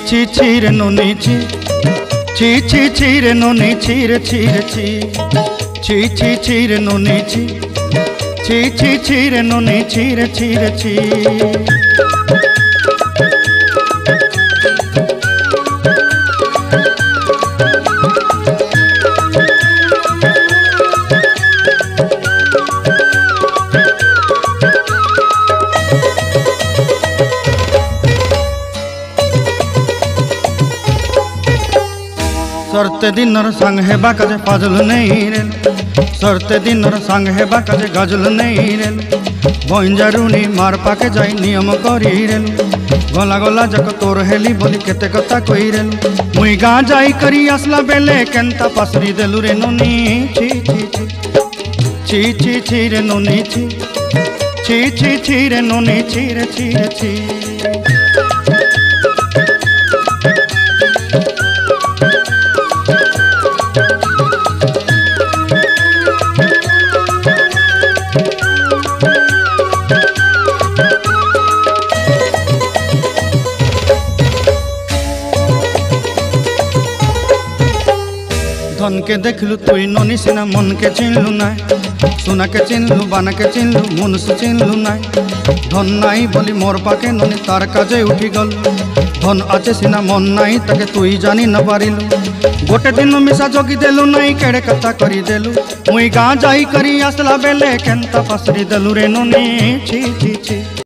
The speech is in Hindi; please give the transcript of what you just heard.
ছি ছি রে নুনি ছি ছি ছি ছি রে নুনি ছি রে ছি রে ছি ছি ছি ছি রে নুনি ছি ছি ছি ছি রে নুনি ছি রে ছি রে ছি। सरते दिनर संग हेबा काजे फाजल नहीं रेल सरते दिनर संग हेबा काजे गजल नहीं रेल बंजारुनी मार पाके जाई नियम करी रेल गला गला जक तोर हेली बोली केते कथा कही रेल मुई गाँ जाई करी आसला बेले केंता पासरी देलु रे नुनी छी छी छी छी छी छी रे नुनी छी छी छी छी रे नुनी छी रे छी रे छी। धन के देखलु तुई ननी सिना मन के चिन्हलु नाय सोना के चिन्हलु बाना के चिन्हलु मनुष्य चिन्हलु नाय धन नाई बोली मोर पाके ननी तार काजे उठी गल धन आचे सिना मन नाई ताके तुई जानी न पारिलु गोटे दिन मिसा जगी देलु नाई केड़े कथा करी देलु मुई गाँ जाई करी आसला बेले केंता पासरी देलु रे ननी छी छी छी।